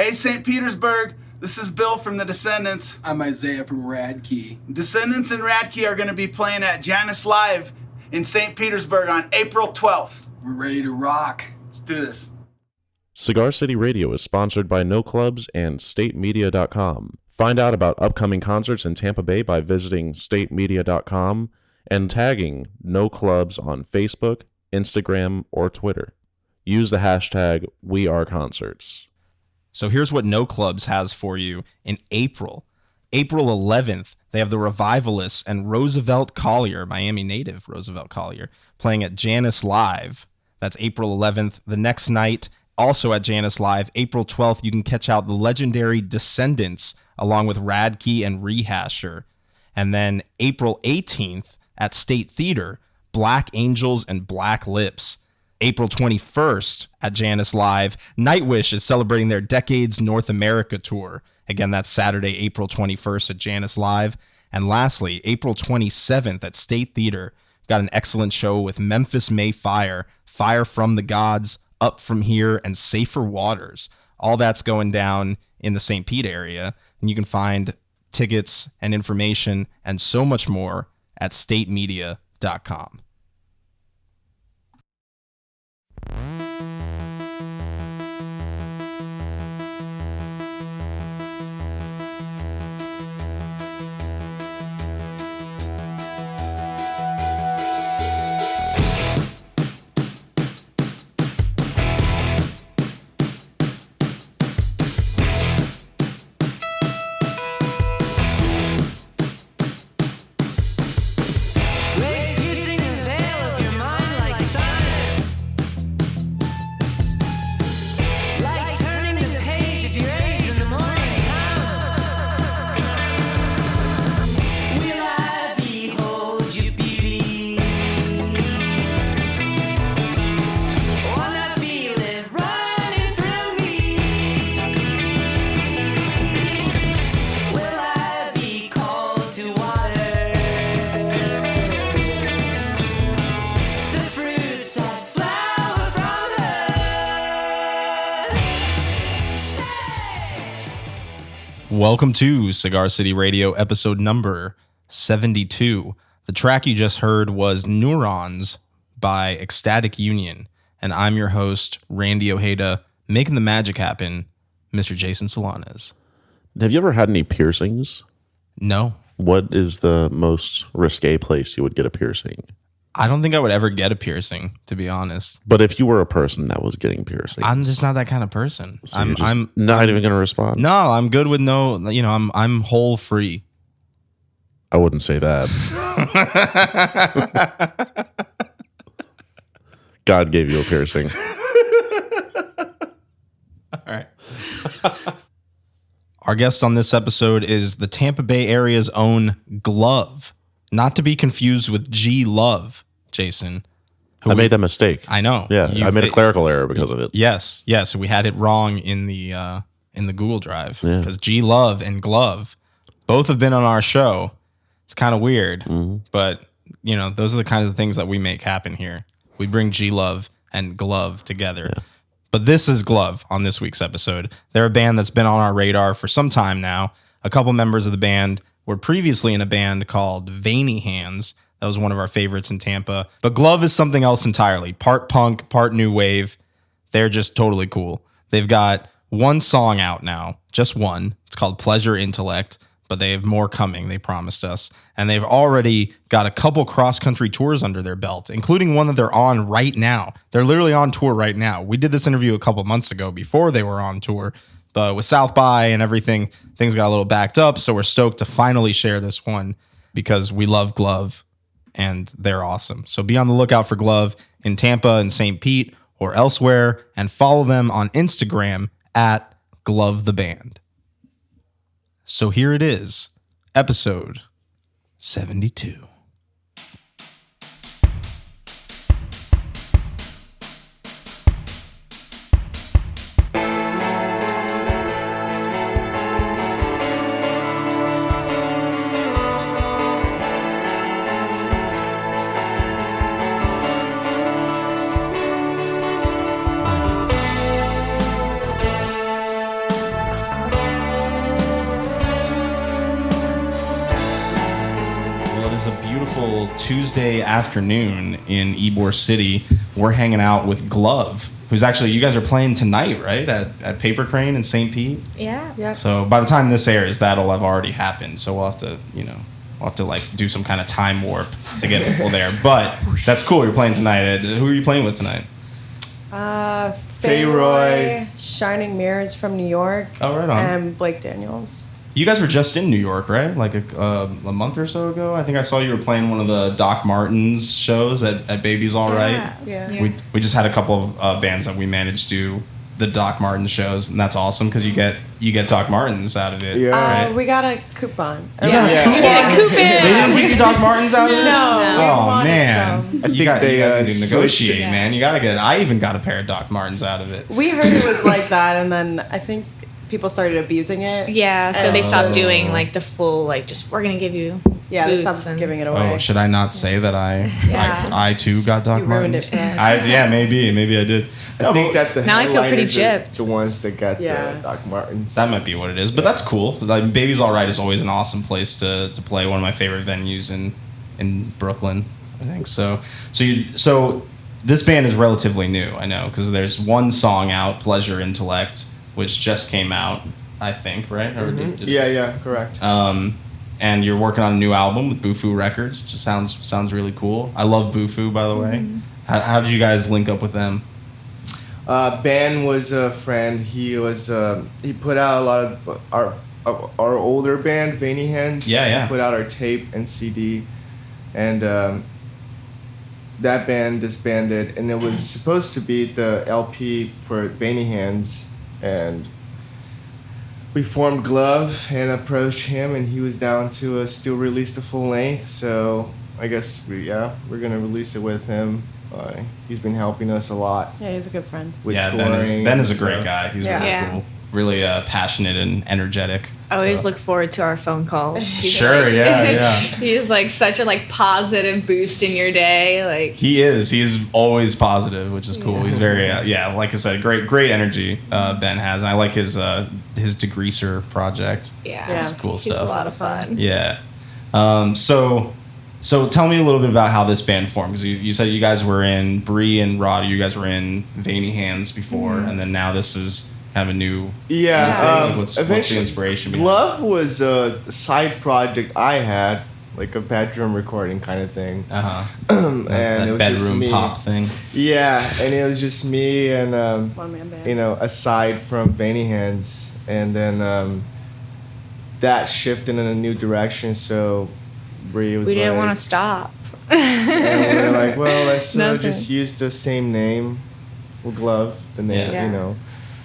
Hey, St. Petersburg. This is Bill from the Descendants. I'm Isaiah from Radkey. Descendants and Radkey are going to be playing at Janus Live in St. Petersburg on April 12th. We're ready to rock. Let's do this. Cigar City Radio is sponsored by No Clubs and StateMedia.com. Find out about upcoming concerts in Tampa Bay by visiting StateMedia.com and tagging No Clubs on Facebook, Instagram, or Twitter. Use the hashtag #WeAreConcerts. So here's what No Clubs has for you in April. April 11th, they have the Revivalists and Roosevelt Collier, Miami native Roosevelt Collier, playing at Janus Live. That's April 11th. The next night, also at Janus Live, April 12th, you can catch out the legendary Descendants along with Radkey and Rehasher. And then April 18th at State Theater, Black Angels and Black Lips. April 21st at Janus Live, Nightwish is celebrating their Decades North America tour. Again, that's Saturday, April 21st at Janus Live. And lastly, April 27th at State Theater, got an excellent show with Memphis May Fire, Fire from the Gods, Up From Here, and Safer Waters. All that's going down in the St. Pete area. And you can find tickets and information and so much more at statemedia.com. Welcome to Cigar City Radio, episode number 72. The track you just heard was Neurons by Ecstatic Union, and I'm your host, Randy Ojeda, making the magic happen, Mr. Jason Solanas. Have you ever had any piercings? No. What is the most risque place you would get a piercing? I don't think I would ever get a piercing, to be honest. But if you were a person that was getting piercing, I'm just not that kind of person. so I'm not even going to respond. No, I'm good with no, I'm whole free. I wouldn't say that. God gave you a piercing. All right. Our guest on this episode is the Tampa Bay area's own Glove. Not to be confused with G Love, Jason. I made that mistake. I know. Yeah, I made a clerical error because of it. Yes. We had it wrong in the Google Drive because Yeah. G Love and Glove both have been on our show. It's kind of weird, but those are the kinds of things that we make happen here. We bring G Love and Glove together. Yeah. But this is Glove on this week's episode. They're a band that's been on our radar for some time now. A couple members of the band were previously in a band called Veiny Hands. That was one of our favorites in Tampa. But Glove is something else entirely. Part punk, part new wave. They're just totally cool. They've got one song out now, just one. It's called Pleasure Intellect, but they have more coming, they promised us. And they've already got a couple cross-country tours under their belt, including one that they're on right now. They're literally on tour right now. We did this interview a couple months ago before they were on tour. But with South by and everything, things got a little backed up. So we're stoked to finally share this one because we love Glove and they're awesome. So be on the lookout for Glove in Tampa and St. Pete or elsewhere and follow them on Instagram at Glove the Band. So here it is, episode 72. beautiful Tuesday afternoon in Ybor City. We're hanging out with Glove, who's actually, you guys are playing tonight, right? At Paper Crane in St. Pete? Yeah. Yep. So by the time this airs, that'll have already happened. So we'll have to, we'll have to like do some kind of time warp to get people there. But that's cool. You're playing tonight. Who are you playing with tonight? Fayroy, Shining Mirrors from New York, Oh, right on. and Blake Daniels. You guys were just in New York, right? Like a month or so ago. I think I saw you were playing one of the Doc Martens shows at Baby's All Right. Yeah. We just had a couple of bands that we managed to do the Doc Martens shows, and that's awesome because you get Doc Martens out of it. Yeah. Right? We got a coupon. Yeah. Yeah, Coupon. They didn't give you Doc Martens out of it? No. we Oh wanted man, some. I think you guys they, need to switched negotiate, it. man. You gotta get. I even got a pair of Doc Martens out of it. We heard it was like that, and then I think people started abusing it. Yeah, so they And stopped Oh. doing like the full like just we're gonna give you Yeah, they boots stopped and- giving it away. Oh, should I not say that Yeah. I too got Doc You ruined Martens? it for us. Yeah, maybe I did. I think that the Now I feel pretty headliners are gypped. the ones that got Yeah. Doc Martens. That might be what it is, but that's cool. So, like, Baby's All Right is always an awesome place to play. One of my favorite venues in Brooklyn, I think. So this band is relatively new, I know, because there's one song out, Pleasure Intellect, which just came out, I think, right? Or did- Yeah, correct. and you're working on a new album with Bufu Records, which just sounds really cool. I love Bufu, by the way. How did you guys link up with them? Ben was a friend. He put out a lot of our older band, Veiny Hands. Yeah. Put out our tape and CD, and that band disbanded, and it was supposed to be the LP for Veiny Hands, and we formed Glove and approached him, and he was down to still release the full length. So I guess we're gonna release it with him. He's been helping us a lot Yeah, he's a good friend. with Yeah, touring. Ben is a and great stuff. guy. He's Yeah. really Yeah. cool. Really passionate and energetic. I always So- look forward to our phone calls. He's Sure, like- yeah. He's like such a like positive boost in your day. Like He is. He's always positive, which is cool. Yeah. He's very, like I said, great energy. Ben has, and I like his degreaser project. yeah, Yeah. It's cool he's stuff. a lot of fun. Yeah. So tell me a little bit about how this band formed, because you said you guys were in Bree and Rod. You guys were in Veiny Hands before, and then now this is kind of a new. Yeah, Yeah. Like, what's the eventually, inspiration behind Glove was a side project I had, like a bedroom recording kind of thing. Uh-huh. And That it was just bedroom me. pop thing. Yeah, and it was just me and One man band. aside from Veiny Hands, and then that shifted in a new direction. So Bree was We didn't like, want to stop. and we were like, well, let's Nothing. just use the same name, Glove, the name, Yeah.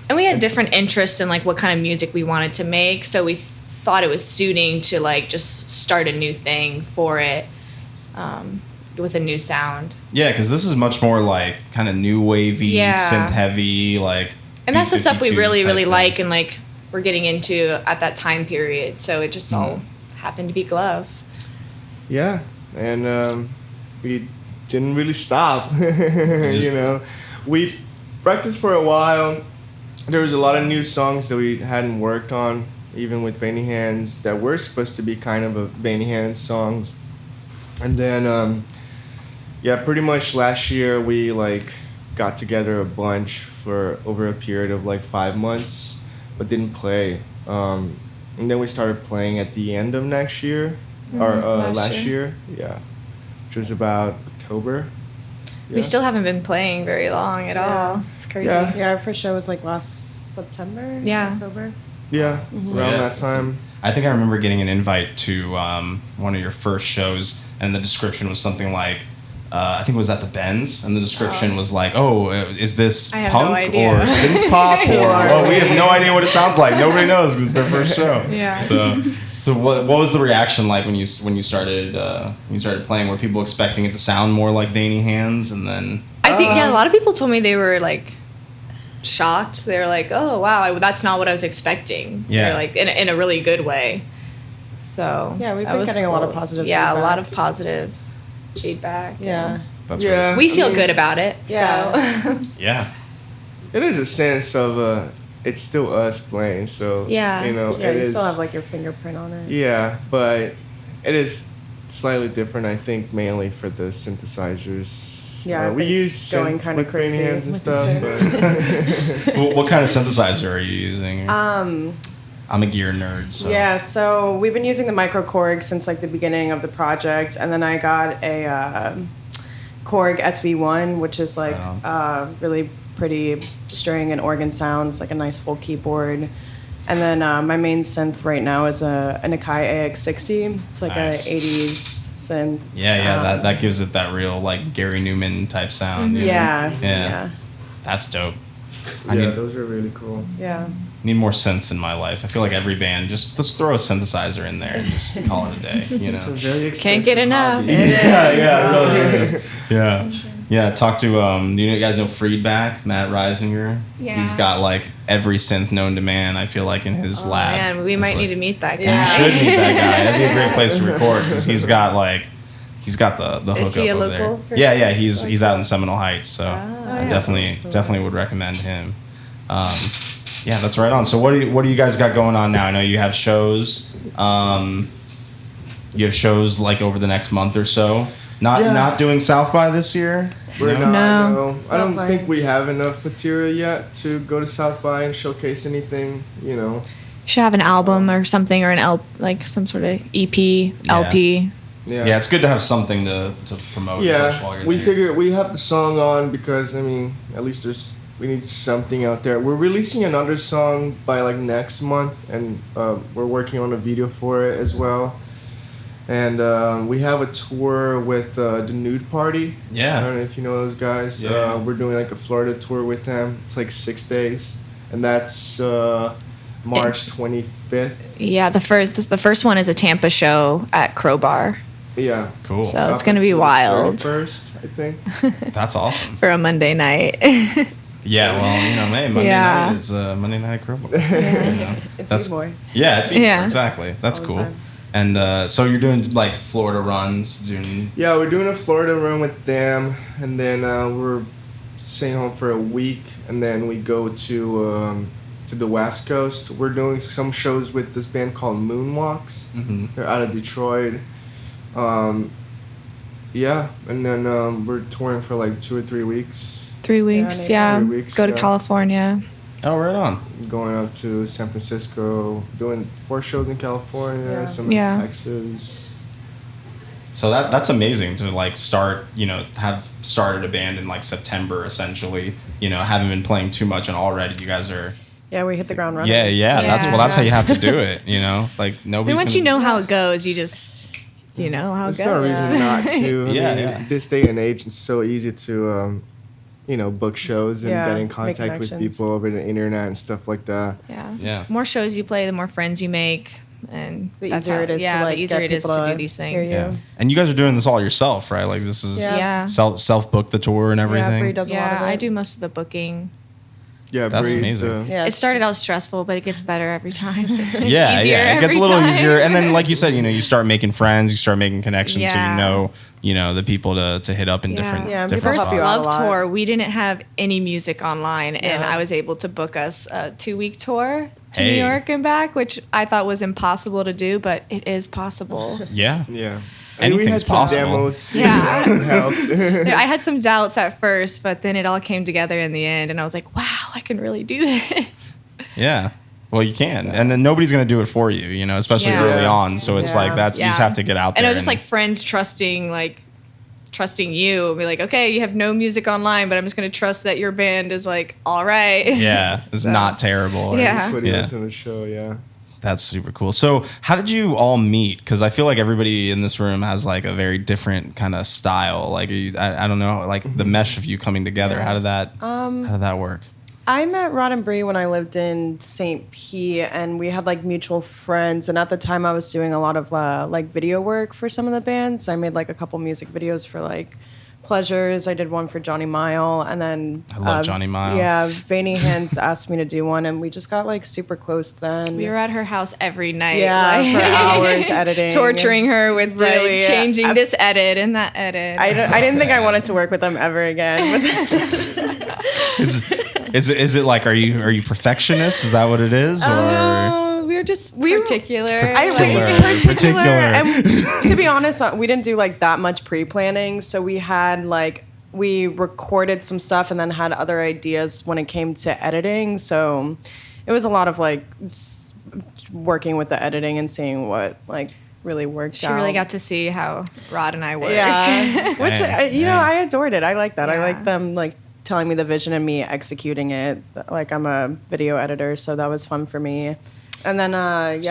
And we had It's- different interests in like what kind of music we wanted to make, so we thought it was suiting to like just start a new thing for it, with a new sound. Yeah, because this is much more like kind of new wavy, Yeah. synth heavy, like. And that's the stuff we B-52s really, type really thing. like and like we're getting into at that time period. So it just all happened to be Glove. Yeah, and we didn't really stop. We practiced for a while. There was a lot of new songs that we hadn't worked on, even with Veiny Hands, that were supposed to be kind of a Veiny Hands songs. And then, pretty much last year we like got together a bunch for over a period of like 5 months, but didn't play. And then we started playing at the end of next year, or last year, which was about October. We Yeah. still haven't been playing very long at all. It's crazy. Yeah. Yeah, our first show was like last September. Yeah. October. Yeah, Mm-hmm. around Yeah, that time. I think I remember getting an invite to one of your first shows, and the description was something like, I think it was at the Benz, and the description was like, "Oh, is this I have punk no idea. or synth pop or well, we have no idea what it sounds like. Nobody knows because it's their first show." Yeah. So what was the reaction like when you started playing? Were people expecting it to sound more like Veiny Hands, and then? I think a lot of people told me they were like shocked. They were like, "Oh wow, that's not what I was expecting." Yeah. They're like in a really good way. So Yeah, we've that been was getting a lot of cool. positive Yeah, a lot feedback. of positive feedback. Yeah. That's Yeah. We feel I mean, good about it. Yeah. So. Yeah. It is a sense of it's still us playing, so Yeah. Yeah, it you is. still have like your fingerprint on it. Yeah, but it is slightly different, I think, mainly for the synthesizers. Yeah, I've we been use going synths kinda with crazy Fanny Hands and with the stuff. But What kind of synthesizer are you using? I'm a gear nerd. So. Yeah, so we've been using the Micro Korg since like the beginning of the project, and then I got a Korg SV1, which is like really pretty string and organ sounds, like a nice full keyboard. And then my main synth right now is a Akai AX60. It's like Nice. a 80s synth. Yeah, that gives it that real like Gary Newman type sound. you know? Yeah. That's dope. I yeah, need, those are really cool. Yeah. need more synths in my life. I feel like every band let's throw a synthesizer in there and just call it a day. You know. It's a very expensive Can't get enough. hobby. Yeah, it really is. Yeah. Yeah, talk to do you guys know Friedback, Matt Reisinger? Yeah. He's got like every synth known to man, I feel like, in his lab. Man, we It's might like- need to meet that guy. You should meet that guy. That'd be a great place to record because he's got the hookup Is he a over local there. person? Yeah, he's out in Seminole Heights, so I yeah. definitely would recommend him. Yeah, that's right on. So what do you guys got going on now? I know you have shows. You have shows like over the next month or so. Not doing South by this year. We're No? not. No. No. I don't Not think quite. we have enough material yet to go to South by and showcase anything. You know. Should have an album or something, or an like some sort of EP, LP. Yeah, it's good to have something to promote. and push while Yeah, you're we there. figured we have the song on because I mean, at least we need something out there. We're releasing another song by like next month, and we're working on a video for it as well. And we have a tour with the Nude Party. Yeah. I don't know if you know those guys. Yeah. We're doing like a Florida tour with them. It's like 6 days, and that's March 25th. Yeah, the first one is a Tampa show at Crowbar, Yeah. Cool. so it's gonna be wild First, I think. That's awesome. for a Monday night. Yeah, well, hey, Monday Yeah. night is Monday Night Crowbar. It's That's- E-Boy. Yeah, it's Yeah. exactly. That's All the cool. time. And so you're doing like Florida runs, doing Yeah, we're doing a Florida run with them, and then we're staying home for a week, and then we go to the West Coast. We're doing some shows with this band called Moonwalks. They're out of Detroit. Yeah, and then we're touring for like 2 or 3 weeks, 3 weeks, maybe yeah. 3 weeks, Go to yeah. California. oh, right on. going out to San Francisco, doing 4 shows in California, Yeah. some Yeah. in Texas. So that's amazing to like start, have started a band in like September essentially, haven't been playing too much and already you guys are Yeah, we hit the ground running. yeah, that's how you have to do it, like I nobody's mean, once gonna- you know how it goes, you just know how it There's no goes. reason not to. I Yeah, mean, yeah. This day and age, it's so easy to, book shows and Yeah, get in make contact with connections. people over the internet and stuff like that. Yeah. Yeah. The more shows you play, the more friends you make, and The that's easier how- it is to, yeah, like, the easier get it is people to to do these hear things. you. Yeah. And you guys are doing this all yourself, right? Like this is Yeah. self book the tour and Yeah, everything. Bree does a lot Yeah, of it. I do most of the booking. Yeah, That's Bree's, amazing. Yeah, It started out stressful, but it gets better every time. It's Yeah, easier it gets a every little time. easier, and then like you said, you start making friends, you start making connections, Yeah. so you know the people to hit up in different Yeah, The people different first help you spots. out. Love a lot. tour, we didn't have any music online, and Yeah. I was able to book us a 2-week tour to Hey. New York and back, which I thought was impossible to do, but it is possible. Yeah, Yeah. And we Anything's had some possible. demos. Yeah. that helped. I had some doubts at first, but then it all came together in the end, and I was like, wow, I can really do this. yeah. Well, you can, and then nobody's gonna do it for you, especially Yeah. early Yeah. on. So it's Yeah. like that's you just Yeah. have to get out there. And it was just like friends trusting you, be like, okay, you have no music online, but I'm just going to trust that your band is like, all right. yeah, it's not terrible. or- Yeah. Putting Yeah. us on the show, yeah. That's super cool. So, how did you all meet? Because I feel like everybody in this room has like a very different kind of style. Like, I don't know, like the mesh of you coming together. How did that work? I met Rod and Bree when I lived in St. Pete, and we had like mutual friends. And at the time, I was doing a lot of like video work for some of the bands. I made like a couple music videos for like Pleasures. I did one for Johnny Mile, and then I love Johnny Mile. Yeah, Veiny Hands asked me to do one, and we just got like super close then. We were at her house every night. Yeah, like, for hours editing, torturing her with Really, like, changing I- this edit and that edit. I didn't think I wanted to work with them ever again. Is it like are you perfectionist? Is that what it is? Or We You're just We- particular. Particular. And to be honest, we didn't do like that much pre-planning. So we had like, we recorded some stuff and then had other ideas when it came to editing. So it was a lot of like working with the editing and seeing what like really worked She out. really got to see how Rod and I work. Yeah. Which, you know, Yeah. I adored it. I like that. I Yeah. like them like telling me the vision and me executing it. Like I'm a video editor, so that was fun for me. And then,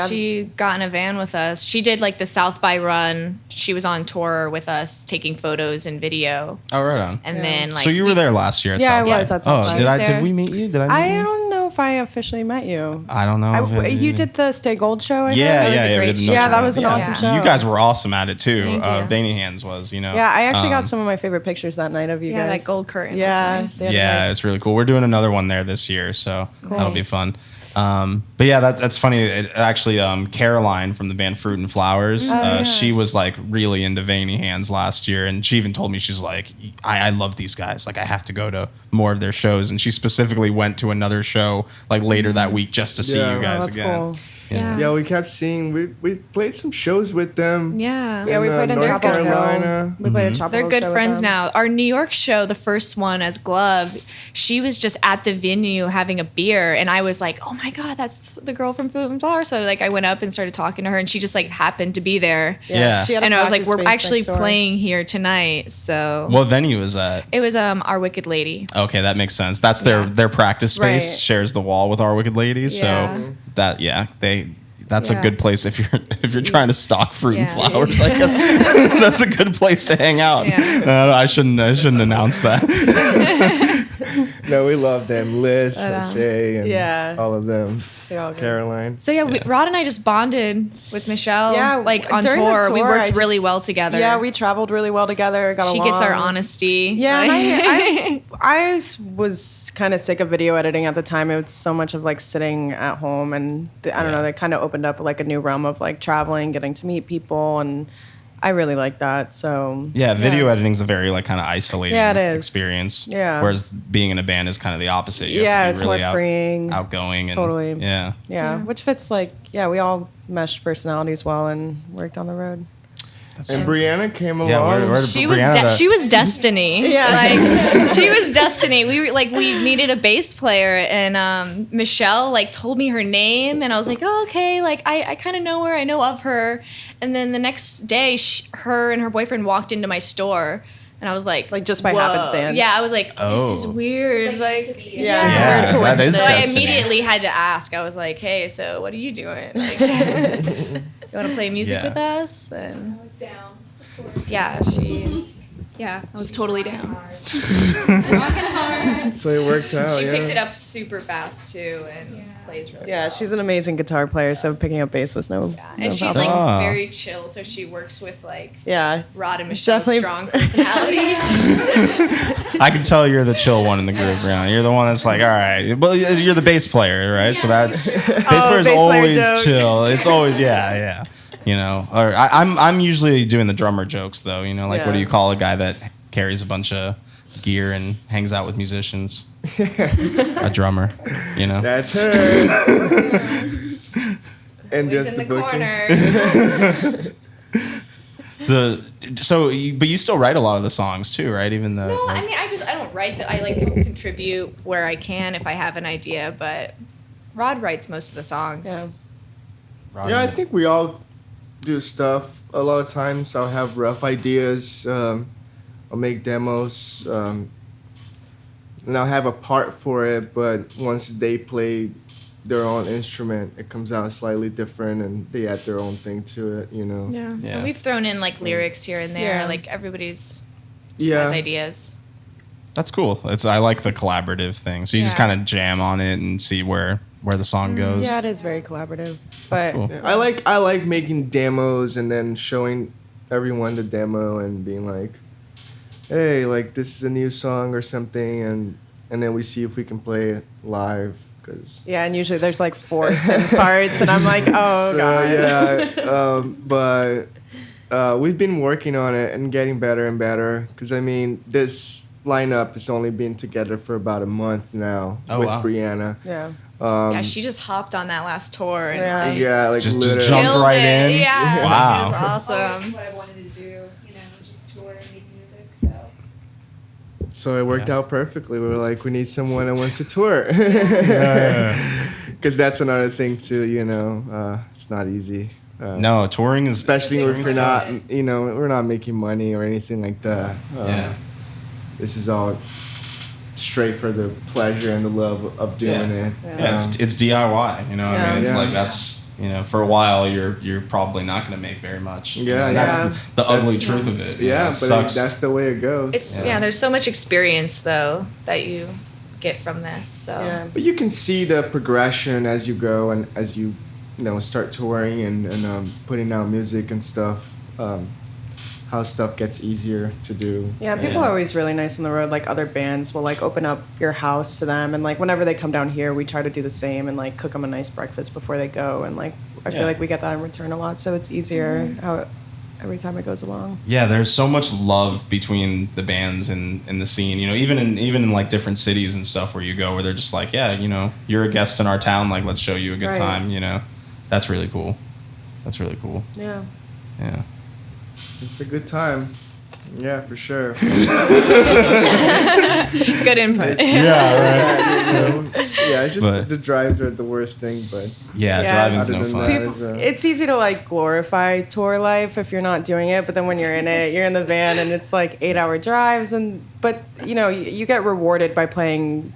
She got in a van with us. She did like the South by run. She was on tour with us, taking photos and video. Oh, right on. And then like So you were there last year. At Yeah, I South by. was at South by. Oh, did I I? was Did there. we meet you? Did I? Meet I you? don't know if I officially met you. I don't know. You did the Stay Gold show, I Yeah, think? was a yeah, great we did the show. No Yeah, that Show. was an awesome show. You guys were awesome at it too. Thank you. Veiny Hands was, you know. Yeah, I actually Um, got some of my favorite pictures that night of you yeah, guys. that gold curtain. Yeah, was they nice. had Yeah, nice- it's really cool. We're doing another one there this year, so that'll be Nice. fun. But yeah, that's funny. It, actually, Caroline from the band Fruit and Flowers, she was like really into Veiny Hands last year, and she even told me, she's like, I love these guys. Like, I have to go to more of their shows, and she specifically went to another show like later that week just to see Yeah. you Oh, guys that's again. cool. Yeah. Yeah, we kept seeing. We played some shows with them. Yeah. Yeah, we played in North Chapel Hill. Carolina. We played in Chapel They're Hill good show with friends them. now. Our New York show, the first one as Glove, she was just at the venue having a beer, and I was like, "Oh my god, that's the girl from Fruit and Flower." So like, I went up and started talking to her, and she just like happened to be there. Yeah. She had a And I was like, practice "We're space actually next door. playing here tonight." So What venue is that? it was Our Wicked Lady. Okay, that makes sense. That's their Yeah. their practice space Right. shares the wall with Our Wicked Ladies. Yeah. So that that's a Yeah. good place if you're trying to stock fruit and Yeah. flowers. I guess that's a good place to hang out. Yeah. I shouldn't announce that. No, we love them. Liz, Jose, and Yeah. all of them. They're all good. Caroline. So yeah, Rod and I just bonded with Michelle. Yeah, like on during the tour, we tour, worked I just- really well together. Yeah, we traveled really well together. Got She along. gets our honesty. Yeah, Like- and I was kind of sick of video editing at the time. It was so much of like sitting at home, and I don't know. That kind of opened up like a new realm of like traveling, getting to meet people, and I really like that. So Yeah, video editing's a very like kind of isolating Yeah, it is. experience. Yeah. Whereas being in a band is kind of the opposite. You have Yeah, to be it's really more freeing. outgoing. And, Totally. Yeah. yeah, which fits like we all meshed personalities well and worked on the road. And Brianna came along. Yeah, where did She was Brianna- she was destiny. Yeah. Like she was destiny. We needed a bass player, and Michelle like told me her name, and I was like, oh, okay, like I kind of know her, I know of her. And then the next day, her and her boyfriend walked into my store, and I was like Like, just by whoa. happenstance. Yeah, I was like, oh, this is Oh. weird. Like, Yeah, it's a Yeah, weird that is So coincidence. I destiny. immediately had to ask. I was like, hey, so what are you doing? Like, you want to play music Yeah. with us? And I was down. yeah, she's. Yeah, I was totally down. So it worked out. She yeah. picked it up super fast too, and plays really Yeah, well. she's an amazing guitar player. So picking up bass was no. Yeah. no And she's problem. like Ah. very chill, so she works with like Yeah, Rod and Michelle's Definitely- strong personalities. I can tell you're the chill one in the group, Brianna. You're the one that's like, all right. Well, you're the bass player, right? So that's bass player's bass player always jokes. chill. It's always yeah. You know, or I'm usually doing the drummer jokes though. You know, like what do Yeah. you call a guy that carries a bunch of gear and hangs out with musicians? A drummer. You know. That's her. And Who's just in the the booking. corner? But you still write a lot of the songs too, right? Even though. No, like- I mean I don't write that. I like contribute where I can if I have an idea, but Rod writes most of the songs. yeah. Yeah, I think we all do stuff. A lot of times I'll have rough ideas. I'll make demos. And I'll have a part for it, but once they play their own instrument, it comes out slightly different and they add their own thing to it, you know? Yeah. Yeah. And we've thrown in like lyrics here and there. Yeah. Like everybody's has Yeah. ideas. That's cool. I like the collaborative thing. So you just Yeah. kind of jam on it and see where the song goes. Yeah, it is very collaborative. But cool. Yeah, I like making demos and then showing everyone the demo and being like, hey, like this is a new song or something, and then we see if we can play it live. Cause yeah, and usually there's like 4 synth parts, and I'm like, oh god. yeah, but we've been working on it and getting better and better. Cause I mean, this lineup has only been together for about a month now Oh, with wow. Brianna. Yeah. Yeah, she just hopped on that last tour. And Yeah. like, Yeah, like Just literally. jumped killed right it. in. Yeah. Wow. It was Always awesome. what I wanted to do, you know, just tour and make music. So So it worked out perfectly. We were like, we need someone that wants to tour. Because that's another thing too, you know, it's not easy. No, touring is Especially if we're not, you know, we're not making money or anything like that. Yeah. This is all straight for the pleasure and the love of doing it. Yeah, it's DIY. You know, I mean, it's Yeah. like that's for a while you're probably not going to make very much. you Yeah, know, and yeah. that's the ugly That's- truth of it. you know, Yeah, it but sucks. that's the way it goes. It's there's so much experience though that you get from this. So Yeah. But you can see the progression as you go and as you start touring and putting out music and stuff. How stuff gets easier to do. Yeah, people are always really nice on the road. Like other bands will like open up your house to them, and like whenever they come down here, we try to do the same and like cook them a nice breakfast before they go. And like I feel like we get that in return a lot, so it's easier every time it goes along. Yeah, there's so much love between the bands and the scene. You know, even in like different cities and stuff where you go, where they're just like, yeah, you know, you're a guest in our town. Like, let's show you a good Right. time. You know, that's really cool. That's really cool. Yeah. Yeah. It's a good time. Yeah, for sure. good input. Yeah, it's just But- the drives are the worst thing, but Yeah, Yeah, driving's other no than fun. that, People, is, it's easy to like glorify tour life if you're not doing it, but then when you're in it, you're in the van and it's like 8-hour drives, but you know you get rewarded by playing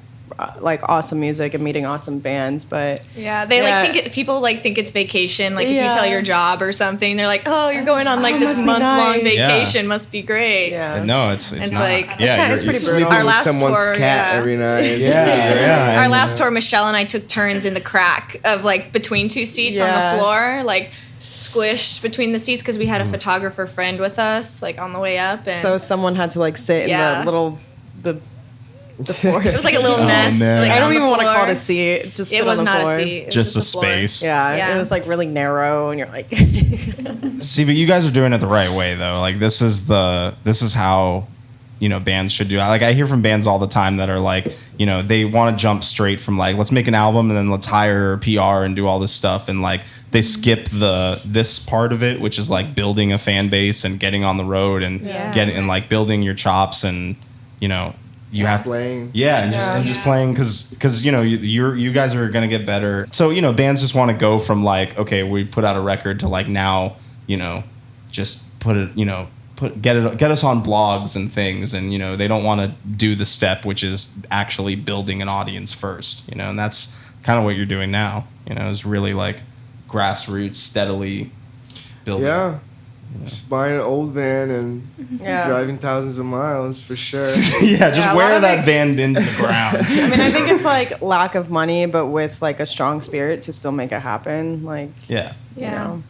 like awesome music and meeting awesome bands, but Yeah, they like think people like think it's vacation. Like if Yeah. you tell your job or something, they're like, "Oh, you're going on like Oh, this must be month-long nice. vacation. Must be great." yeah. No, it's It's not. like- yeah, it's pretty brutal. sleeping Our with last someone's tour, cat yeah. every night. Yeah. Our and, last tour, Michelle and I took turns in the crack of like between two seats on Yeah. the floor, like squished between the seats because we had a photographer friend with us, like on the way up, and So someone had to like sit Yeah. in the floor. it was like a little Oh, nest. man. Like, I on don't the even want to floor. call it a seat. Just sit It was on the not floor. a seat. It was just a the floor. space. Yeah, Yeah. it was like really narrow, and you're like, See, but you guys are doing it the right way though. Like this is how, you know, bands should do. Like I hear from bands all the time that are like, you know, they want to jump straight from like, let's make an album and then let's hire PR and do all this stuff, and like they skip this part of it, which is like building a fan base and getting on the road and Yeah. getting and like building your chops, and you know you have playing. Yeah, and just playing because you know you guys are gonna get better. So you know bands just want to go from like, okay, we put out a record to like now, you know, just put it, you know, get us on blogs and things, and you know they don't want to do the step which is actually building an audience first, you know, and that's kind of what you're doing now. You know, is really like grassroots, steadily building. Yeah. Just buying an old van and Yeah. driving thousands of miles for sure. Yeah, just Yeah, a lot wear of that it- van into the ground. I mean, I think it's like lack of money, but with like a strong spirit to still make it happen. Like, Yeah. you know,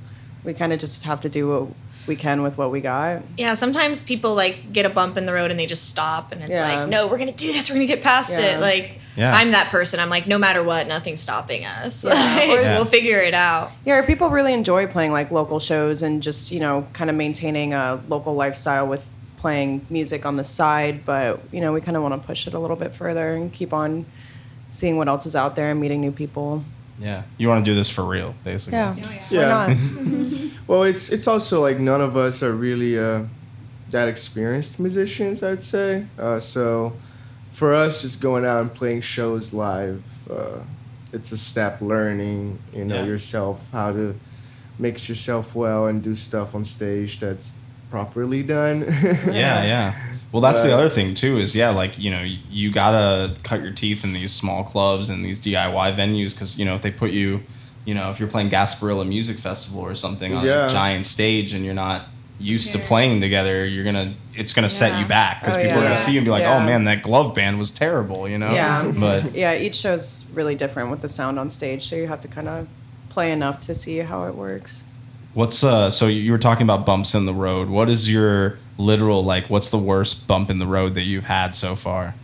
we kind of just have to do what we can with what we got. Yeah, sometimes people like get a bump in the road and they just stop, and it's Yeah. like, no, we're gonna do this. We're gonna get past Yeah. it. Like, Yeah. I'm that person. I'm like, no matter what, nothing's stopping us. Yeah. Like, Or- Yeah. we'll figure it out. Yeah, people really enjoy playing like local shows and just, you know, kind of maintaining a local lifestyle with playing music on the side. But, you know, we kind of want to push it a little bit further and keep on seeing what else is out there and meeting new people. Yeah. You want to do this for real, basically. Yeah. Yeah. Why not? Well, it's also like none of us are really that experienced musicians, I'd say. So for us, just going out and playing shows live, it's a step learning, you know, Yeah. yourself, how to mix yourself well and do stuff on stage that's properly done. Yeah. Well, that's the Right. other thing too. Is like you know you gotta cut your teeth in these small clubs and these DIY venues because you know if they put you, you know, if you're playing Gasparilla Music Festival or something on Yeah. a giant stage and you're not used to playing together, it's gonna set you back because Oh, people are yeah. gonna see you and be like, Yeah. oh man, that glove band was terrible, you know. Yeah. But Yeah, each show's really different with the sound on stage, so you have to kind of play enough to see how it works. what's so you were talking about bumps in the road. What is your literal like? What's the worst bump in the road that you've had so far?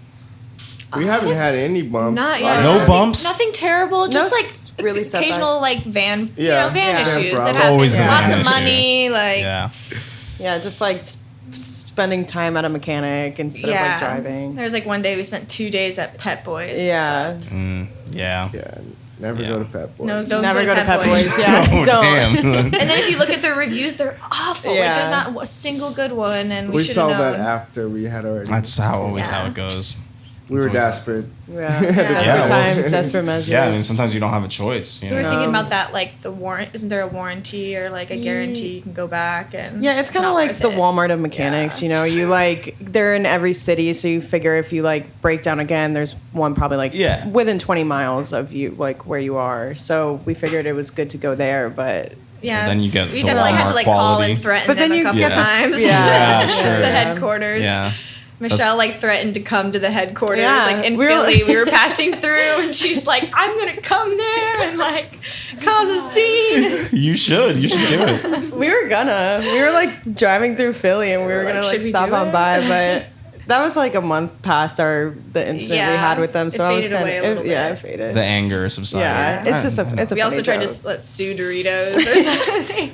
We haven't had any bumps. Not yet. No Nothing- bumps? Nothing terrible. Just like really occasional like van, Yeah, van yeah. issues that Problems. happen. Always the Lots van of issue. money, like Yeah. Yeah, just like spending time at a mechanic instead of like driving. There was like one day we spent 2 days at Pet Boys. It Yeah. sucked. Yeah. Yeah, never Yeah. go to Pet Boys. No, don't Never go to Pet Boys. Boys. Yeah, Oh, don't. damn. And then if you look at their reviews, they're awful. Like Yeah. there's not a single good one, and we We should saw have known. that after we had already. That's always how Yeah. it goes. we were always that. desperate. Yeah. Yeah, Desperate well, times, desperate measures. Yeah, I mean, sometimes you don't have a choice. You We were know? thinking about that, like the warrant. Isn't there a warranty or like a guarantee you can go back and? Yeah, it's kind of not like worth the it. Walmart of mechanics. Yeah. You know, you like they're in every city, so you figure if you like break down again, there's one probably like Yeah. within 20 miles of you, like where you are. So we figured it was good to go there, but Yeah. Then you get We the definitely had to Walmart like quality. call and threaten But then them a you couple get to- times. Yeah, sure. The Yeah. headquarters. Yeah. Michelle like threatened to come to the headquarters Yeah, like in we were Philly. like- We were passing through and she's like, I'm gonna come there and like cause a scene. You should do it. we were like driving through Philly and we were Like, gonna should like we stop do on it? by, but that was like a month past the incident we Yeah, had with them. it So I was faded kind away a of little yeah, bit. it faded. The anger subsided. Yeah, it's just it's a. We also funny tried joke. to let's sue Doritos or something.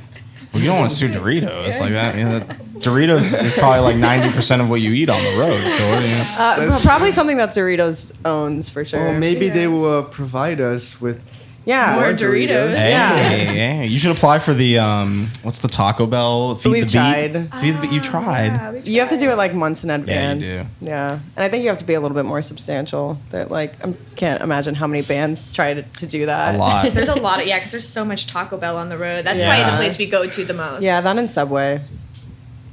Well, you don't want to sue Doritos like that. You know, Doritos is probably like 90% of what you eat on the road. So you know. Probably something that Doritos owns for sure. Well, maybe they will provide us with yeah, More Doritos. Hey, Yeah. hey, you should apply for the what's the Taco Bell feed We've the tried. beat? Feed the beat. You tried. Yeah, we You have to do tried. it like months in advance. do. Yeah, and I think you have to be a little bit more substantial. That like I can't imagine how many bands try to do that. A lot. There's a lot of because there's so much Taco Bell on the road. That's Yeah. probably the place we go to the most. Yeah, that in Subway.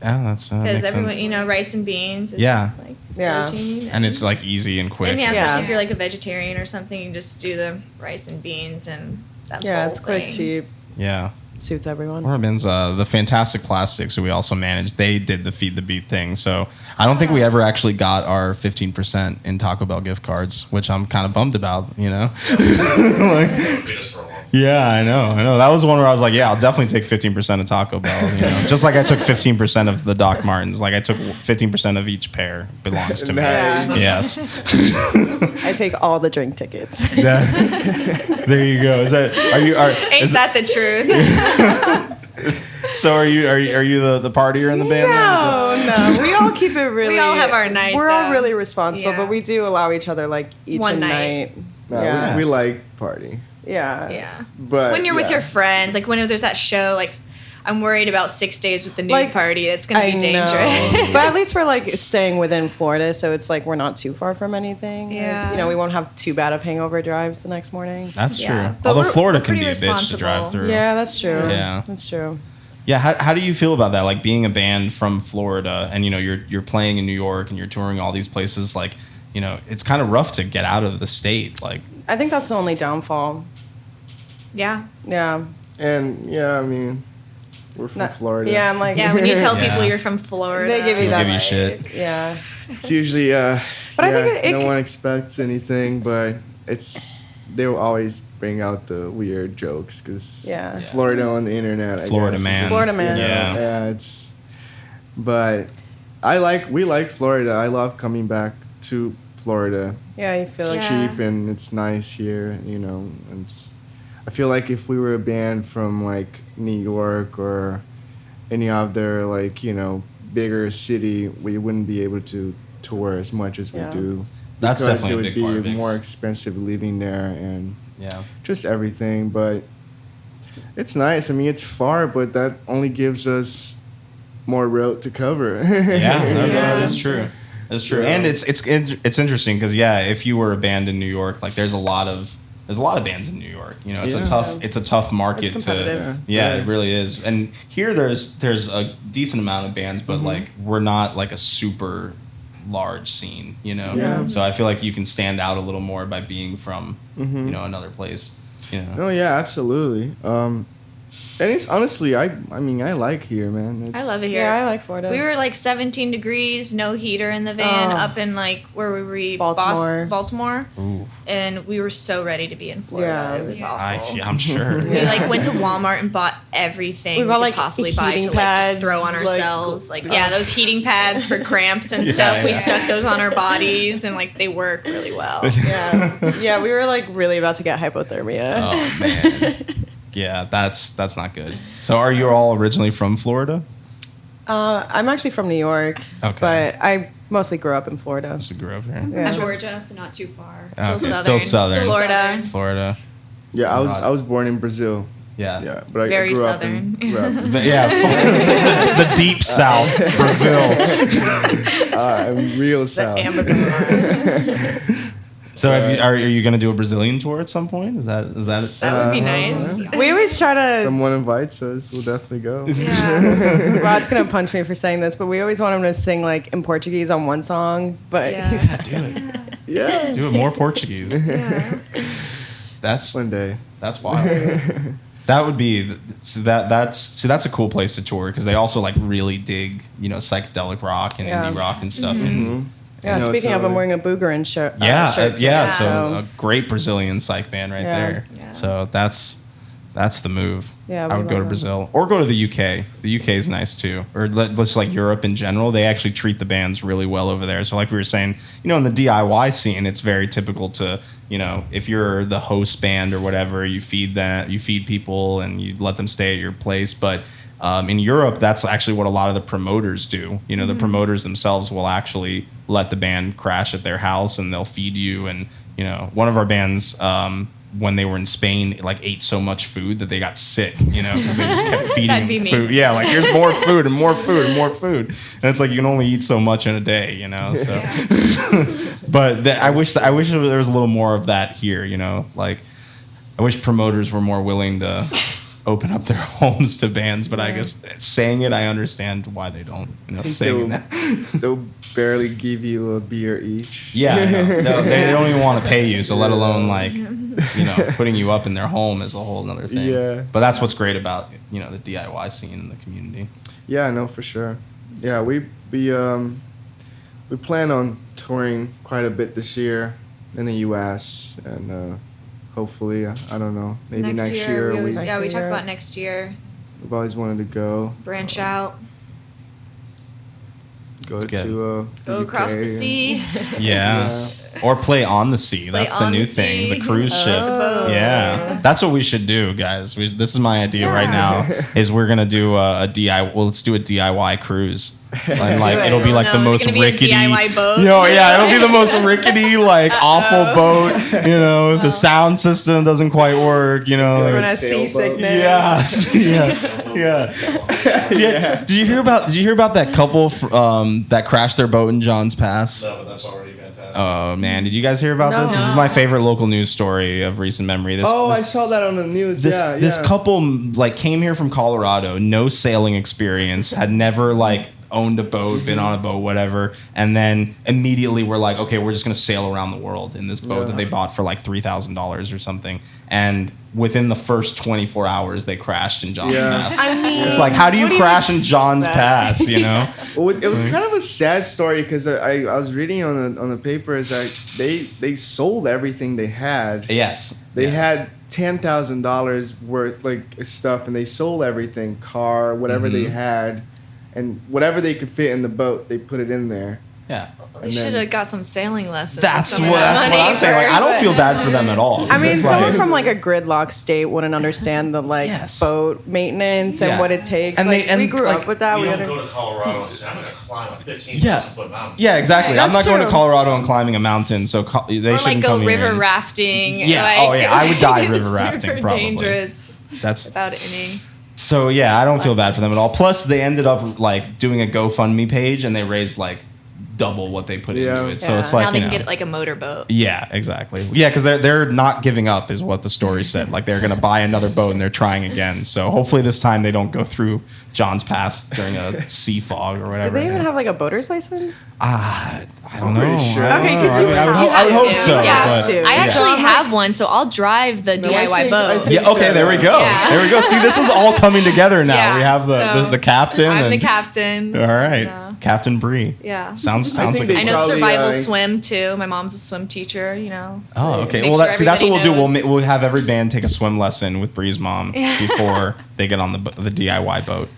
Yeah, that's that because makes everyone, sense. you know, rice and beans. Is Yeah. like Yeah. protein. And it's like easy and quick. And yeah, especially Yeah. if you're like a vegetarian or something, you just do the rice and beans and that Yeah, whole it's quick, thing. cheap, Yeah. suits everyone. Orbin's the Fantastic Plastics who we also manage. They did the feed the beat thing. So I don't think we ever actually got our 15% in Taco Bell gift cards, which I'm kind of bummed about, you know? Yeah, I know. That was one where I was like, yeah, I'll definitely take 15% of Taco Bell. You know? Just like I took 15% of the Doc Martens. Like I took 15% of each pair belongs to me. Nice. Yes. I take all the drink tickets. There you go. Is that Ain't is that the truth? so are you the partier in the band? then? No, we all keep it really. We all have our night, We're all though. really responsible, Yeah. but we do allow each other like each One a night. night. No, Yeah. we like party, Yeah. Yeah. but When you're with yeah. your friends, like when there's that show, like I'm worried about 6 days with the nude Like, party. It's gonna be I dangerous. know. But at least we're like staying within Florida, so it's like we're not too far from anything. Like, Yeah. you know, we won't have too bad of hangover drives the next morning. That's Yeah, true. but Although we're- Florida we're can be pretty a bitch to drive responsible. through. Yeah, that's true. Yeah. That's true. Yeah, how do you feel about that? Like being a band from Florida, and you know you're playing in New York, and you're touring all these places. Like, you know, it's kind of rough to get out of the state. Like, I think that's the only downfall. Yeah. Yeah. And yeah, I mean, we're from Not- Florida. Yeah, I'm like, Yeah, when you tell Yeah. people you're from Florida, they give you People that. give you shit. Yeah. It's usually But I yeah, think it no c- one expects anything, but they will always bring out the weird jokes because Yeah. Florida on the internet. I Florida guess, man. is- Florida man. Yeah. yeah, it's. But we like Florida. I love coming back to Florida. Yeah, you feel It's like Yeah. cheap and it's nice here, you know. And I feel like if we were a band from like New York or any other like, you know, bigger city, we wouldn't be able to tour as much as Yeah. we do. That's because definitely a it big part would of be it. more expensive living there and yeah, just everything. But it's nice. I mean, it's far, but that only gives us more road to cover. yeah, Yeah. that's true. That's true. And it's interesting because if you were a band in New York, like there's a lot of bands in New York. You know, it's a tough market It's competitive. to. Yeah, it really is. And here there's a decent amount of bands, but like we're not like a super large scene. You know, Yeah. so I feel like you can stand out a little more by being from you know another place. You know. Oh yeah, absolutely. And it's honestly, I mean, I like here, man. I love it here. Yeah, I like Florida. We were like 17 degrees, no heater in the van, Oh. up in like where were we? Baltimore. Baltimore. Ooh. And we were so ready to be in Florida. Yeah. It was awful. I'm sure. We like went to Walmart and bought everything We we bought, could like, possibly buy to heating like just pads, throw on like, ourselves. Like yeah, those heating pads for cramps and Yeah, stuff. We yeah. stuck those on our bodies and like they work really well. Yeah. Yeah, we were like really about to get hypothermia. Oh man. Yeah, that's not good. So are you all originally from Florida? I'm actually from New York, Okay. but I mostly grew up in Florida. Just grew up here. Yeah. Georgia, so not too far. Okay, still southern. Florida. Florida. Yeah, I was born in Brazil. Yeah. Yeah, but I Very grew southern. Up in, grew up in, The deep south, Brazil. I'm real south. Amazon. So are you going to do a Brazilian tour at some point? Is that That would be nice. We always try to. Someone invites us, we'll definitely go. Yeah. Rod's gonna punch me for saying this, but we always want him to sing like in Portuguese on one song, but Yeah. he's Yeah, do it more Portuguese? That's one day. That's wild. That would be that's a cool place to tour because they also like really dig psychedelic rock and Yeah. indie rock and stuff. Mm-hmm. And Yeah, No, speaking of, I'm totally. wearing a Boogerin shirt. yeah, shirt today, yeah. So a great Brazilian psych band right Yeah. there. Yeah. So that's the move. Yeah, I we would go to love them. Brazil or go to the UK. The UK is nice too, or let's like Europe in general. They actually treat the bands really well over there. So like we were saying, in the DIY scene, it's very typical to if you're the host band or whatever, you feed people and you let them stay at your place. But in Europe, that's actually what a lot of the promoters do. The promoters themselves will actually let the band crash at their house and they'll feed you. And one of our bands. When they were in Spain, like ate so much food that they got sick, because they just kept feeding That'd be them me. food. Yeah, like here's more food and more food and more food, and it's like you can only eat so much in a day, So, but I wish there was a little more of that here, Like I wish promoters were more willing to open up their homes to bands, but I guess saying it, I understand why they don't. Saying that. They'll barely give you a beer each. Yeah, I know. No, they don't even want to pay you, so let alone like putting you up in their home is a whole other thing. Yeah. But that's what's great about the DIY scene in the community. Yeah, I know for sure. Yeah, we plan on touring quite a bit this year in the U.S. and hopefully, I don't know, maybe next year. we always, Next we talk year. about next year. We've always wanted to go Branch out, Good. to go across the UK and- sea. Yeah. Or play on the sea. Play That's the on new the thing. sea. The cruise ship. boat. Yeah. That's what we should do, guys. This is my idea right now. Is we're gonna do a DIY. Well, let's do a DIY cruise. And like do it. it'll be like No, the is it most gonna be a rickety. DIY boat? Yeah, it'll be the most rickety, like awful boat. The sound system doesn't quite work. Everyone it's- has sailboat. seasickness. Yes. Yeah. Did you hear about that couple that crashed their boat in Johns Pass? No, but that's already fantastic. Oh man, did you guys hear about this? This is No. my favorite local news story of recent memory. I This saw that on the news. this couple like came here from Colorado, no sailing experience, had never like owned a boat, been on a boat, whatever, and then immediately we're like, okay, we're just gonna sail around the world in this boat that they bought for like $3,000 or something, and within the first 24 hours they crashed in Johns Yeah. Pass. I mean, It's like, how do you what do you crash in Johns expect? Pass? Well, it was kind of a sad story because I was reading on the paper is that they sold everything they had. Yes. They Yes. had $10,000 worth like stuff, and they sold everything, car, whatever they had, and whatever they could fit in the boat, they put it in there. Yeah. They And should then- have got some sailing lessons. That's with what some of that money I'm saying. Like, I don't first. feel bad for them at all. I mean, It's someone like- from like a gridlock state wouldn't understand the like Yes. boat maintenance and Yeah. what it takes. And like, they- and, we grew like, up with that. You We don't under- go to Colorado and say, I'm going to climb a 15,000 foot mountain. Yeah, exactly. I'm not That's going to true. Colorado and climbing a mountain, so they Or shouldn't like go come here river and- rafting. Yeah. Like, Oh, yeah. I would die river it's rafting, super probably. dangerous That's without any. so. Yeah, I don't feel bad for them at all. Plus, they ended up like doing a GoFundMe page, and they raised like double what they put Yeah. into it. So Yeah. it's like now they you can know. get like a motorboat. Yeah, exactly. Yeah, because they're not giving up, is what the story said. Like they're gonna buy another boat and they're trying again. So hopefully this time they don't go through Johns Pass during a sea fog or whatever. Did they even have like a boater's license? I don't pretty know. sure. I don't Okay, know. could you I would, have- I would You hope have so. to. You have but- to. I Yeah. actually So I'm have one, so I'll drive the DIY I boat. think- Yeah. Okay. There we go. Yeah. There we go. See, this is all coming together now. Yeah, We have so the captain. I'm the and- captain. All right, Yeah. Captain Bree. Yeah. Sounds I like think a they I know probably, survival uh, swim too. My mom's a swim teacher, so Oh, okay. make Well, sure that's what we'll everybody do. knows. We'll have every band take a swim lesson with Bree's mom Yeah. before they get on the DIY boat,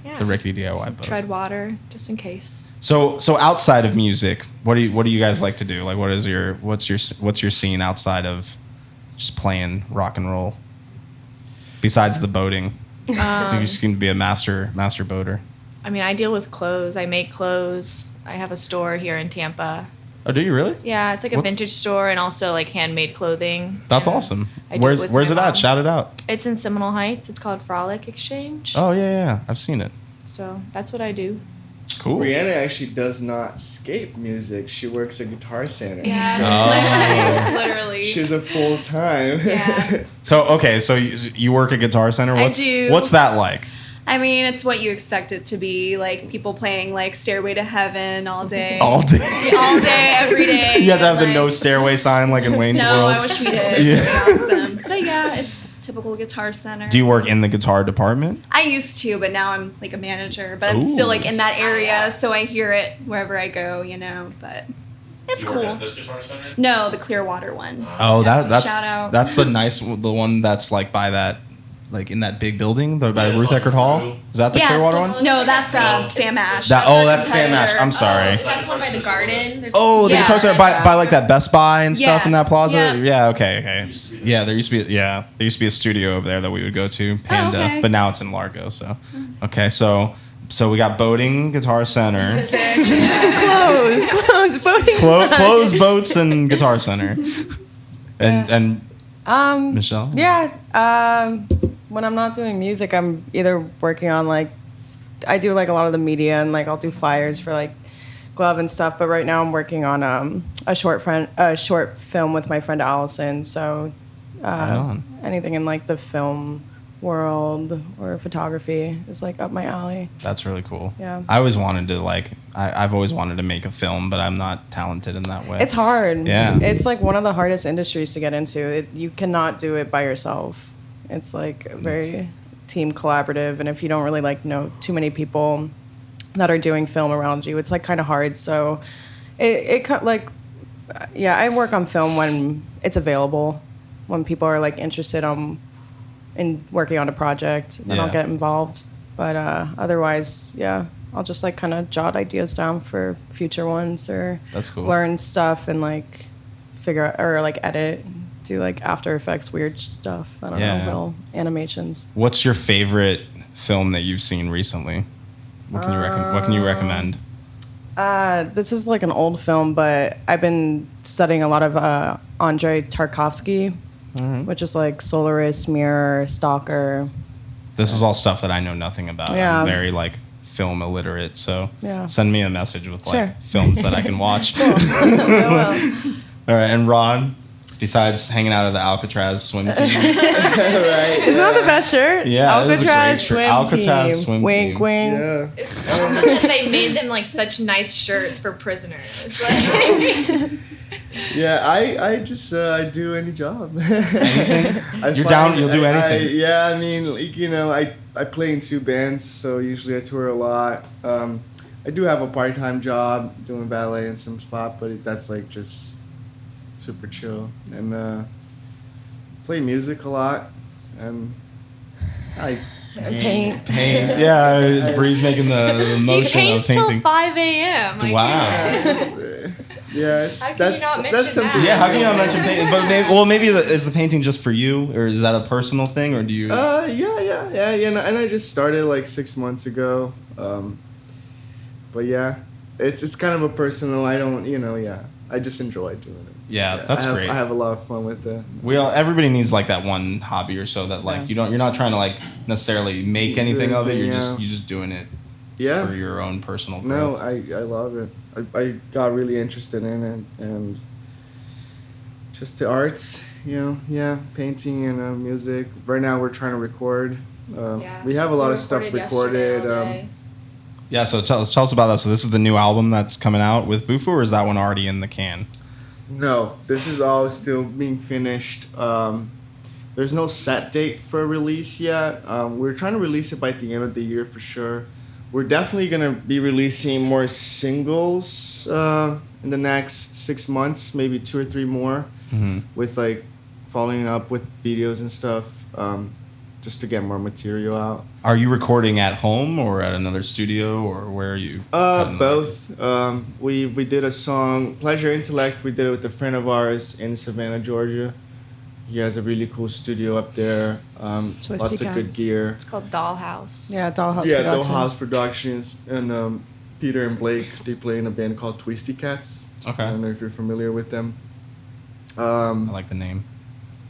Yeah. the rickety DIY boat. tread water just in case. So outside of music, what do you guys like to do? Like, what's your scene outside of just playing rock and roll? Besides the boating, you seem to be a master boater. I mean, I deal with clothes. I make clothes. I have a store here in Tampa. Oh, do you really? Yeah, it's like a What's- vintage store and also like handmade clothing. That's And awesome. I do it with Where's my it mom. at? Shout it out. It's in Seminole Heights. It's called Frolic Exchange. Oh yeah. I've seen it. So that's what I do. Cool. Brianna actually does not skate music. She works at Guitar Center. Yeah, literally. She's a full time. Yeah. So okay, so you work at Guitar Center. I What's do. What's that like? I mean, it's what you expect it to be, like people playing like Stairway to Heaven all day. All day. All day, every day. You have to have the like- no stairway sign like in Wayne's No, World. I wish we did. Yeah. That'd be awesome. But yeah, it's typical Guitar Center. Do you work in the guitar department? I used to, but now I'm like a manager. But I'm still like in that area, so I hear it wherever I go, you know. But it's cool. Guitar Center? No, the Clearwater one. Oh, that's Shout out. that's the the one that's like by that, like in that big building, by Ruth Eckerd Hall. Is that the Yeah, Clearwater it's one? no, that's Sam Ash. That, our that's Sam Ash. competitor. I'm sorry. Is that the one by the garden? There's Oh, the Yeah. Guitar Center by like that Best Buy and stuff in that Yes, plaza. yeah. Yeah. Okay. Yeah, there used to be a studio over there that we would go to, Panda, okay. but now it's in Largo. So, okay, so we got boating, Guitar Center, Close, voting. clothes, boats, and Guitar Center, and Michelle. Yeah. When I'm not doing music, I'm either working on like, I do like a lot of the media and like I'll do flyers for like Glove and stuff. But right now I'm working on a short film with my friend Allison. So Right on. anything in like the film world or photography is like up my alley. That's really cool. Yeah. I always wanted to I've always wanted to make a film, but I'm not talented in that way. It's hard. Yeah. It's like one of the hardest industries to get into. You cannot do it by yourself. It's like very team collaborative, and if you don't really like know too many people that are doing film around you, it's like kind of hard. So I work on film when it's available, when people are like interested in working on a project, then I'll Yeah. get involved. But otherwise, yeah, I'll just like kind of jot ideas down for future ones or That's cool. learn stuff and like figure out or like edit, do like After Effects weird stuff. I don't Yeah. know, little animations. What's your favorite film that you've seen recently? What can you recommend? This is like an old film, but I've been studying a lot of Andrei Tarkovsky, which is like Solaris, Mirror, Stalker. This is all stuff that I know nothing about. Yeah. I'm very like film illiterate, so Yeah. send me a message with Sure. like films that I can watch. Well, All right, and Ron, besides hanging out at the Alcatraz swim team, isn't that the best shirt? Yeah, that is a great Alcatraz shirt. swim Alcatraz team. swim Wink, team. wink. Yeah. It's awesome that they made them like such nice shirts for prisoners. Like, Yeah, I just I do any job. You're down, you'll do anything. Yeah, I mean, like, you know, I play in 2 bands, so usually I tour a lot. I do have a part-time job doing ballet in some spot, but that's like just super chill. And play music a lot, and I Paint. paint. Yeah, Bree's making the he motion paints of painting. till 5 a.m. Like, Wow. Yeah, it's How can you that's not mention that's something. that? Yeah, how can you not mention painting? But maybe is the painting just for you, or is that a personal thing, or do you? Yeah. And I just started like 6 months ago. But yeah, it's kind of a personal. I don't, I just enjoy doing it. Yeah, that's great. I have a lot of fun with it. Everybody needs like that one hobby or so that like you're not trying to like necessarily make anything of it. You're Yeah. just doing it Yeah. for your own personal No, growth. I love it. I got really interested in it, and just the arts, painting and music. Right now we're trying to record. Yeah. We have a lot We of stuff yesterday recorded. all day. Yeah, so tell us about that. So this is the new album that's coming out with Bufu, or is that one already in the can? No, this is all still being finished. There's no set date for release yet. We're trying to release it by the end of the year for sure. We're definitely gonna be releasing more singles in the next 6 months, maybe 2 or 3 more, with like following up with videos and stuff, just to get more material out. Are you recording at home or at another studio, or where are you? cutting Both. We did a song, Pleasure Intellect. We did it with a friend of ours in Savannah, Georgia. He has a really cool studio up there. Twisty Lots of good Cats. gear. It's called Dollhouse. Yeah, Dollhouse Yeah, Productions. Dollhouse Productions. And Peter and Blake, they play in a band called Twisty Cats. Okay. I don't know if you're familiar with them. I like the name.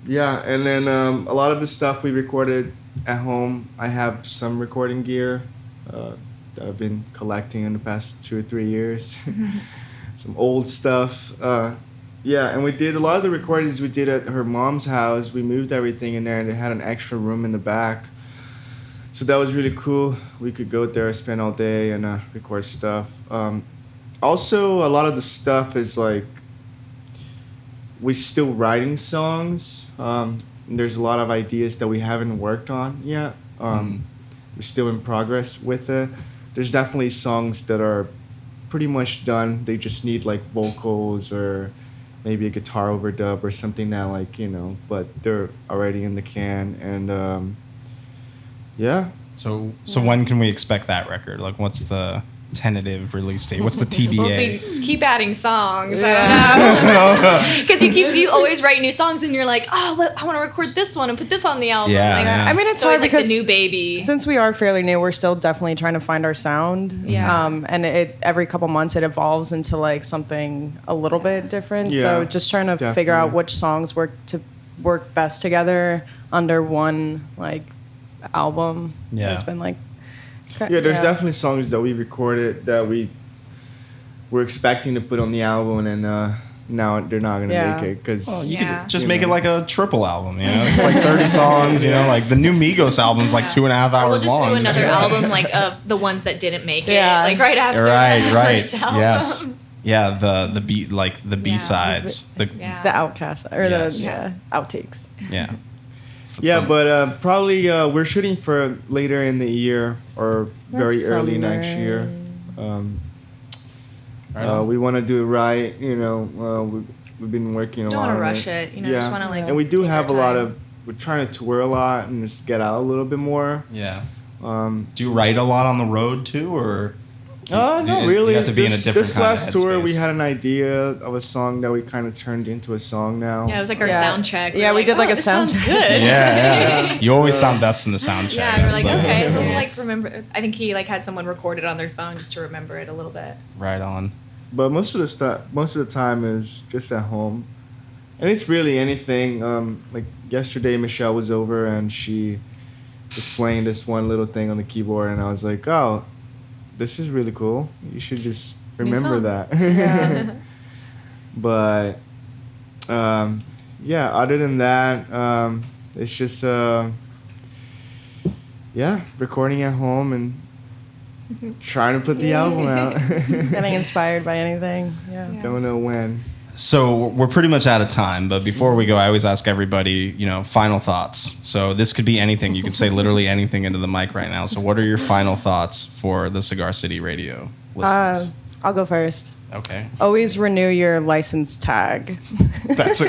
Yeah, and then a lot of the stuff we recorded at home. I have some recording gear that I've been collecting in the past 2 or 3 years. Some old stuff. Yeah, and we did a lot of the recordings we did at her mom's house. We moved everything in there, and they had an extra room in the back. So that was really cool. We could go there, spend all day, and record stuff. Also, a lot of the stuff is like we're still writing songs. There's a lot of ideas that we haven't worked on yet. We're still in progress with it. There's definitely songs that are pretty much done. They just need like vocals or maybe a guitar overdub or something that like, you know, but they're already in the can. And yeah. So when can we expect that record? Like, what's the tentative release date? What's the TBA? Well, if we keep adding songs, I don't know. Because you always write new songs and you're like, oh, I want to record this one and put this on the album. Yeah, Like, yeah. I mean, it's always hard like because the new baby. since we are fairly new, we're still definitely trying to find our sound. Yeah. And it every couple months it evolves into like something a little bit different. Yeah, So just trying to figure out definitely. which songs work best together under one like album. Yeah. It's been like Yeah, there's definitely songs that we recorded that we were expecting to put on the album, and now they're not gonna Yeah. make it because You Yeah. could just You make it know. like a triple album, you know? It's like 30 songs, you know? Like the new Migos album's like 2.5 hours We'll just long. do another album like of the ones that didn't make Yeah. it, like right after Right, the right. first album. Yes. Yeah, the beat, like the B-sides. Yeah. the outcast or Yes. the outtakes. Yeah. yeah, but probably we're shooting for later in the year or very That's early summer. next year. Right on. We want to do it right, you know. We've been working a Don't lot. want to on rush it, you know. Yeah. Just want to like. And we do take have a our lot time. of. We're trying to tour a lot and just get out a little bit more. Yeah. Um, Do you write a lot on the road too, or? not you really. have to be in a different this kind of last tour, we headspace? had an idea of a song that we kind of turned into a song now. Yeah, it was like our Yeah. sound check. Yeah, were we did like a this sound sounds check. good. Yeah. You always sound best in the sound check. Yeah, and we're That's like, the- okay, we'll like remember. I think he like had someone record it on their phone just to remember it a little bit. Right on. But most of the time is just at home, and it's really anything. Like yesterday, Michelle was over and she was playing this one little thing on the keyboard, and I was like, "Oh, this is really cool. You should just remember song. that." Yeah. But yeah, other than that, it's just recording at home and trying to put the album out. Getting inspired by anything. Yeah. Don't know when. So we're pretty much out of time, but before we go, I always ask everybody, you know, final thoughts. So this could be anything. You could say literally anything into the mic right now. So what are your final thoughts for the Cigar City Radio listeners? I'll go first. Okay. Always renew your license tag. That's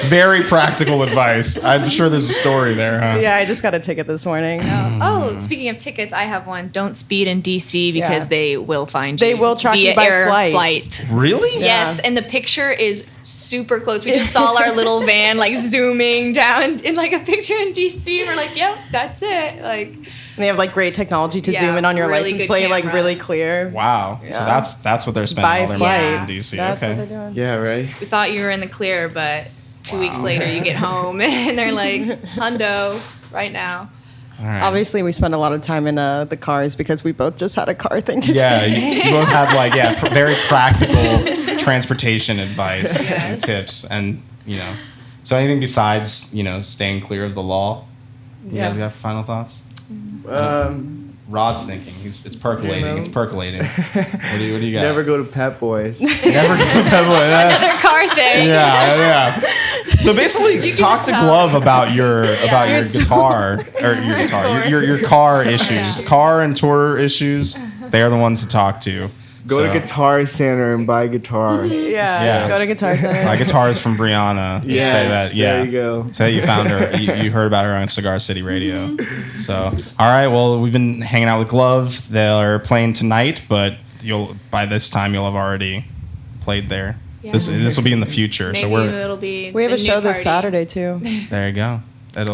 very practical advice. I'm sure there's a story there, huh? Yeah, I just got a ticket this morning. Oh, speaking of tickets, I have one. Don't speed in DC because Yeah. they will find you. They will track via you by air flight. Really? Yes, and the picture is super close. We just saw our little van like zooming down in like a picture in DC. We're like, yep, that's it. Like, And they have like great technology to Yeah, zoom in on your really license good plate, like really cameras. clear. Wow. So Yeah. that's what they're spending By all their flight. money Yeah. in DC. That's okay. what they're doing. Yeah, right. we thought you were in the clear, but 2 weeks later you get home and they're like, hundo right now. All right. Obviously, we spend a lot of time in the cars because we both just had a car thing to Yeah, say. you both had like very practical transportation advice and Yes. tips, and you know. So anything besides staying clear of the law? You Yeah. guys got final thoughts? Rod's thinking. It's percolating. You know. It's percolating. What do you got? Never go to Pet Boys. Never go to Another car thing. Yeah. So basically, can talk to tell. Glove about your Yeah. guitar or your car issues, Yeah. car and tour issues. They are the ones to talk to. Go So, to Guitar Center and buy guitars. Yeah, Yeah. go to Guitar Center. Buy guitars from Brianna. You Yes, say that. Yeah. there you go. Say that you found her. You heard about her on Cigar City Radio. So, all right. Well, we've been hanging out with Glove. They're playing tonight, but by this time you'll have already played there. Yeah. This will be in the future. Maybe So we're it'll be. We have the a show nude this party. Saturday too, there. You go.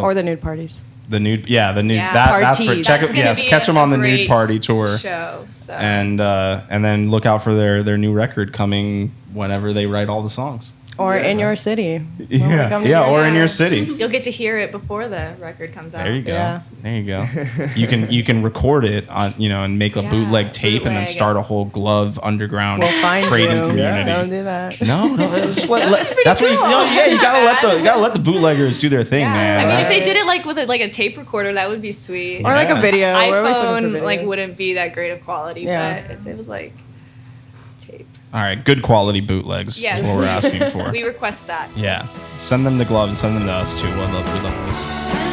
or the nude parties. The nude. Yeah, the nude. Yeah. That's for Parties. check. That's gonna Yes, be catch them a on the nude great party tour. show. So. And then look out for their new record coming whenever they write all the songs. Or in your city. When we come to Yeah, your or in city. your city. You'll get to hear it before the record comes out. There you go. Yeah. There you go. You can record it on and make a Yeah, bootleg tape and then bootleg. start a whole glove underground We'll find trading you. community. Don't do that. No, just let pretty that's what you cool. know. Yeah, you gotta let Not you gotta let the bootleggers do their thing, Yeah. man. I mean, if That's- they did it like with a tape recorder, that would be sweet. Or like a Yeah. video. We're always looking for iPhone like videos. wouldn't be that great of quality, Yeah. but if it was like tape. all right, good quality bootlegs Yes. is what we're asking for. We request that. Yeah, send them the gloves, send them to us too. We love this.